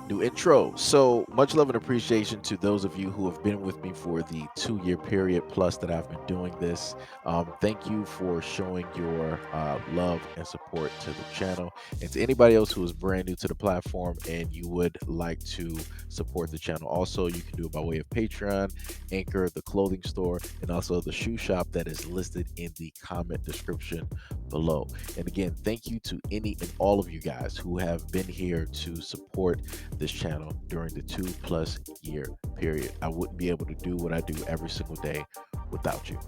New intro. So much love and appreciation to those of you who have been with me for the 2 year period plus that I've been doing this. Thank you for showing your love and support to the channel. And to anybody else who is brand new to the platform and you would like to support the channel, also you can do it by way of Patreon, Anchor, the clothing store, and also the shoe shop that is listed in the comment description below. And again, thank you to any and all of you guys who have been here to support this channel during the 2+ year period. I wouldn't be able to do what I do every single day without you.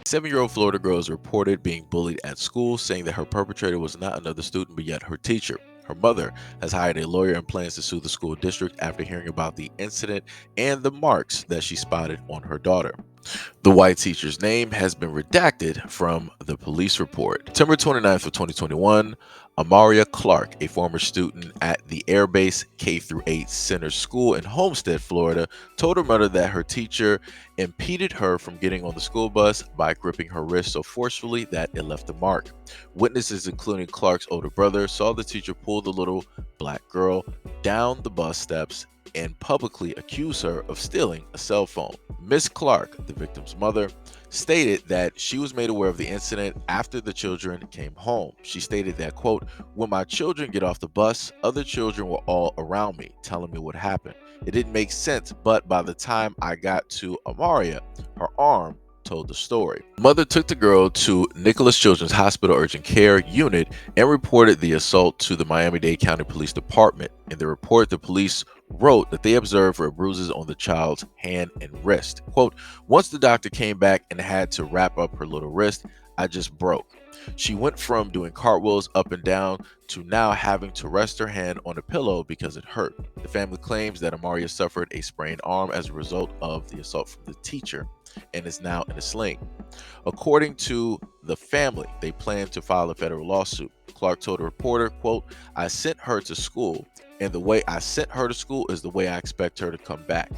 7-year-old Florida girl is reported being bullied at school, saying that her perpetrator was not another student but yet her teacher. Her mother has hired a lawyer and plans to sue the school district after hearing about the incident and the marks that she spotted on her daughter. The white teacher's name has been redacted from the police report. September 29th of 2021, Amaria Clark, a former student at the Air Base K-8 Center School in Homestead, Florida, told her mother that her teacher impeded her from getting on the school bus by gripping her wrist so forcefully that it left a mark. Witnesses, including Clark's older brother, saw the teacher pull the little black girl down the bus steps and publicly accuse her of stealing a cell phone. Miss Clark, the victim's mother, stated that she was made aware of the incident after the children came home. She stated that, quote, "When my children get off the bus, other children were all around me, telling me what happened. It didn't make sense, but by the time I got to Amaria, her arm told the story." Mother took the girl to Nicholas Children's Hospital Urgent Care Unit and reported the assault to the Miami-Dade County Police Department. In the report, the police wrote that they observed bruises on the child's hand and wrist. Quote, "Once the doctor came back and had to wrap up her little wrist, I just broke. She went from doing cartwheels up and down to now having to rest her hand on a pillow because it hurt." The family claims that Amaria suffered a sprained arm as a result of the assault from the teacher and is now in a sling. According to the family, they plan to file a federal lawsuit. Clark told a reporter, quote, "I sent her to school, and the way I sent her to school is the way I expect her to come back."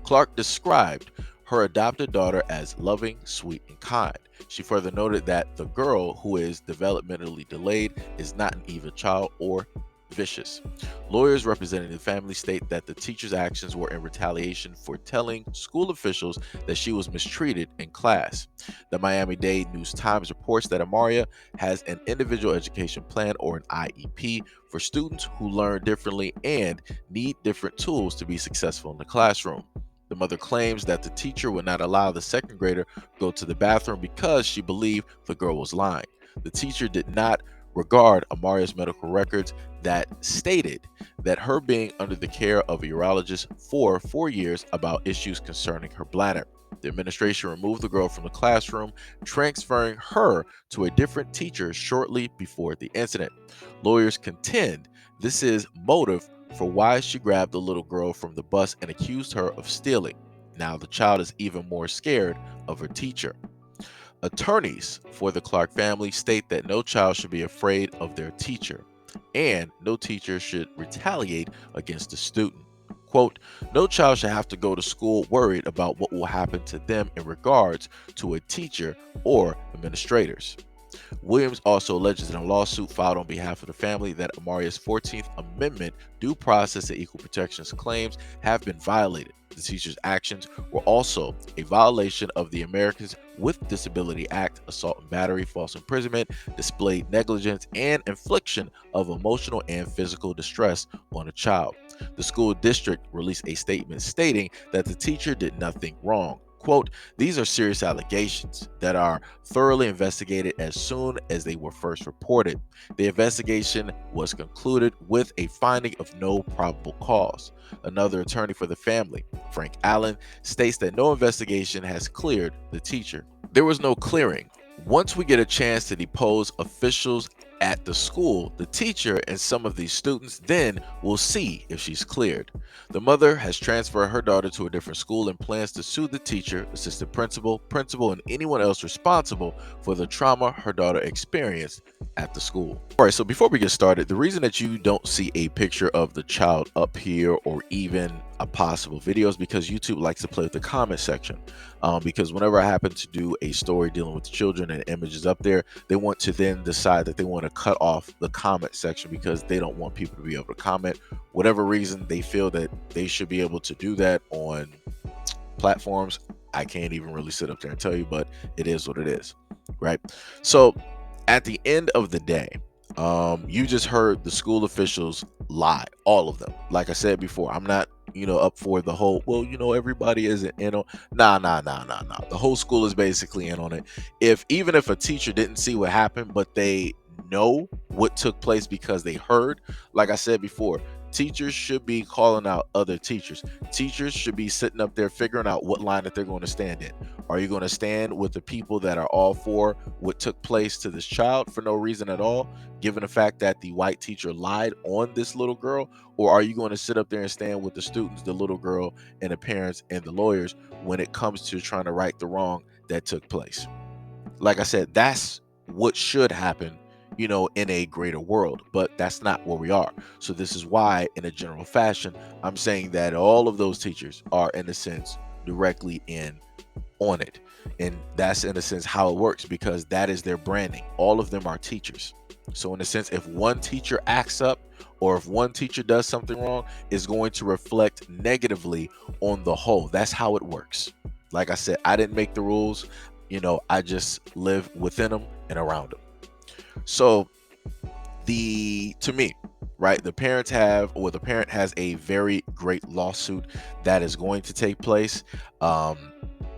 Clark described her adopted daughter as loving, sweet, and kind. She further noted that the girl, who is developmentally delayed, is not an evil child or vicious. Lawyers representing the family state that the teacher's actions were in retaliation for telling school officials that she was mistreated in class. The Miami-Dade News-Times reports that Amaria has an individual education plan, or an IEP, for students who learn differently and need different tools to be successful in the classroom. The mother claims that the teacher would not allow the second grader go to the bathroom because she believed the girl was lying. The teacher did not regard Amaria's medical records that stated that her being under the care of a urologist for 4 years about issues concerning her bladder. The administration removed the girl from the classroom, transferring her to a different teacher shortly before the incident. Lawyers contend this is motive for why she grabbed the little girl from the bus and accused her of stealing. Now the child is even more scared of her teacher. Attorneys for the Clark family state that no child should be afraid of their teacher, and no teacher should retaliate against a student. Quote, "No child should have to go to school worried about what will happen to them in regards to a teacher or administrators." Williams also alleges in a lawsuit filed on behalf of the family that Amaria's 14th Amendment due process and equal protections claims have been violated. The teacher's actions were also a violation of the Americans with Disability Act, assault and battery, false imprisonment, displayed negligence, and infliction of emotional and physical distress on a child. The school district released a statement stating that the teacher did nothing wrong. Quote, "These are serious allegations that are thoroughly investigated as soon as they were first reported. The investigation was concluded with a finding of no probable cause." Another attorney for the family, Frank Allen, states that no investigation has cleared the teacher. "There was no clearing. Once we get a chance to depose officials at the school, the teacher and some of these students then will see if she's cleared. The mother has transferred her daughter to a different school and plans to sue the teacher, assistant principal, and anyone else responsible for the trauma her daughter experienced at the school. All right, so before we get started, the reason that you don't see a picture of the child up here or even a possible video is because YouTube likes to play with the comment section. Because whenever I happen to do a story dealing with children and images up there, they want to then decide that they want to cut off the comment section because they don't want people to be able to comment. Whatever reason they feel that they should be able to do that on platforms, I can't even really sit up there and tell you, but it is what it is, right? So at the end of the day, you just heard the school officials lie, all of them. Like I said before, I'm not, up for the whole, well, everybody isn't in on. Nah. The whole school is basically in on it. Even if a teacher didn't see what happened, but they know what took place because they heard, like I said before, teachers should be calling out other teachers. Teachers should be sitting up there figuring out what line that they're going to stand in. Are you going to stand with the people that are all for what took place to this child for no reason at all, given the fact that the white teacher lied on this little girl? Or are you going to sit up there and stand with the students, the little girl, and the parents and the lawyers when it comes to trying to right the wrong that took place? Like I said, that's what should happen, in a greater world, but that's not where we are. So this is why, in a general fashion, I'm saying that all of those teachers are, in a sense, directly in on it. And that's, in a sense, how it works, because that is their branding. All of them are teachers. So in a sense, if one teacher acts up or if one teacher does something wrong, it's going to reflect negatively on the whole. That's how it works. Like I said, I didn't make the rules. I just live within them and around them. So to me, right, the parent has a very great lawsuit that is going to take place.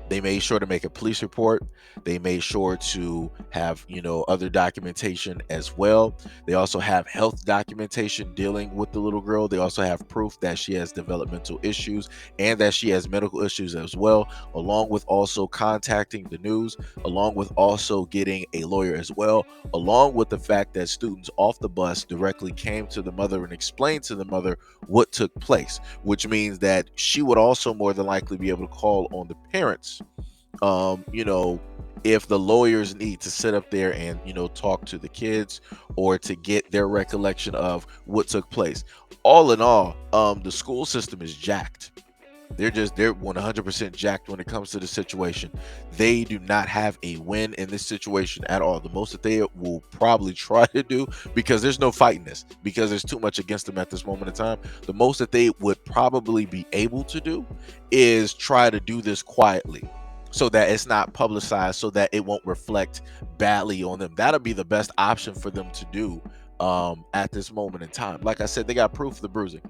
They made sure to make a police report. They made sure to have, other documentation as well. They also have health documentation dealing with the little girl. They also have proof that she has developmental issues and that she has medical issues as well, along with also contacting the news, along with also getting a lawyer as well, along with the fact that students off the bus directly came to the mother and explained to the mother what took place, which means that she would also more than likely be able to call on the parents, if the lawyers need to sit up there and, talk to the kids or to get their recollection of what took place. All in all, the school system is jacked. They're 100% jacked when it comes to the situation. They do not have a win in this situation at all. The most that they will probably try to do, because there's no fighting this, because there's too much against them at this moment in time, the most that they would probably be able to do is try to do this quietly, so that it's not publicized, so that it won't reflect badly on them. That'll be the best option for them to do at this moment in time. Like I said, they got proof of the bruising.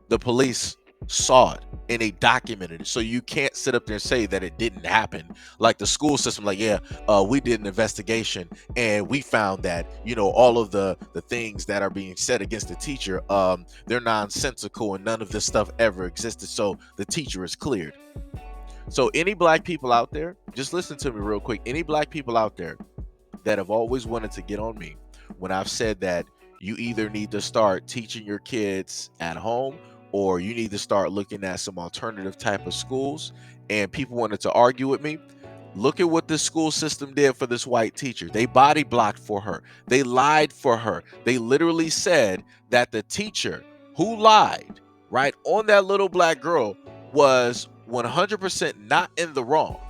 The police saw it and they documented it. So you can't sit up there and say that it didn't happen. Like the school system, like, yeah, we did an investigation and we found that, all of the things that are being said against the teacher, they're nonsensical and none of this stuff ever existed. So the teacher is cleared. So any black people out there, just listen to me real quick. Any black people out there that have always wanted to get on me when I've said that you either need to start teaching your kids at home or you need to start looking at some alternative type of schools, and people wanted to argue with me, look at what this school system did for this white teacher. They body blocked for her. They lied for her. They literally said that the teacher who lied, right, on that little black girl was 100% not in the wrong,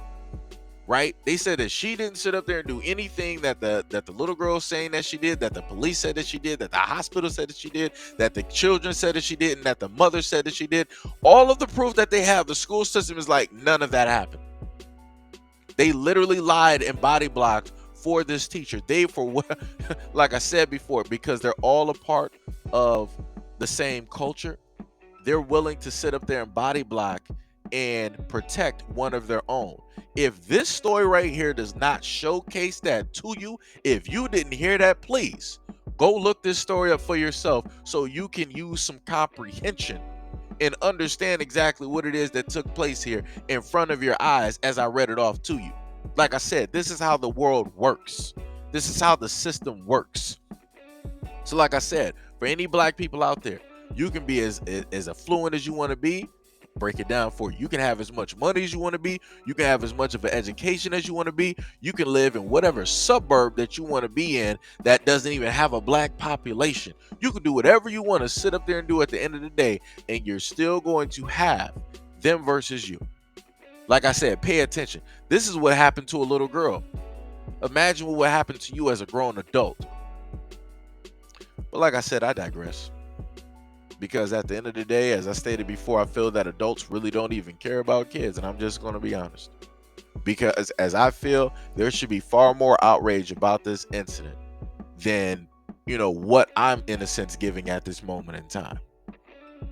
right? They said that she didn't sit up there and do anything that the little girl saying that she did, that the police said that she did, that the hospital said that she did, that the children said that she did, and that the mother said that she did. All of the proof that they have, the school system is like, none of that happened. They literally lied and body blocked for this teacher. Like I said before, because they're all a part of the same culture, they're willing to sit up there and body block and protect one of their own. If this story right here does not showcase that to you, if you didn't hear that, please go look this story up for yourself so you can use some comprehension and understand exactly what it is that took place here in front of your eyes as I read it off to you. Like I said, this is how the world works. This is how the system works. So like I said, for any black people out there, you can be as affluent as you want to be. Break it down for you. You can have as much money as you want to be. You can have as much of an education as you want to be. You can live in whatever suburb that you want to be in that doesn't even have a black population. You can do whatever you want to sit up there and do at the end of the day, and you're still going to have them versus you. Like I said, pay attention. This is what happened to a little girl. Imagine what would happen to you as a grown adult. But like I said, I digress. Because at the end of the day, as I stated before, I feel that adults really don't even care about kids. And I'm just going to be honest. Because as I feel, there should be far more outrage about this incident than, what I'm in a sense giving at this moment in time.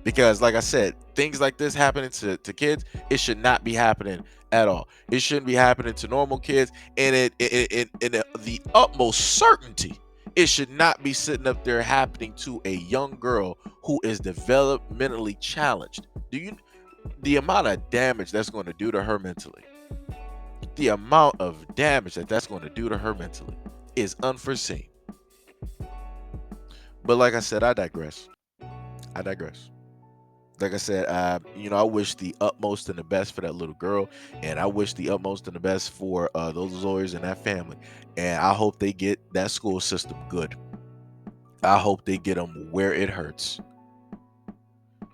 Because like I said, things like this happening to kids, it should not be happening at all. It shouldn't be happening to normal kids. And the utmost certainty, it should not be sitting up there happening to a young girl who is developmentally challenged. The amount of damage that's going to do to her mentally, the amount of damage that's going to do to her mentally is unforeseen. But like I said, I digress. Like I said, I wish the utmost and the best for that little girl, and I wish the utmost and the best for those lawyers and that family. And I hope they get that school system good. I hope they get them where it hurts.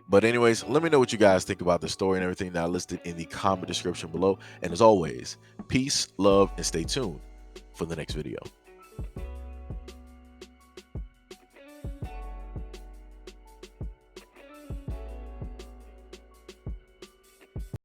But anyways, let me know what you guys think about the story and everything that I listed in the comment description below. And as always, peace, love, and stay tuned for the next video.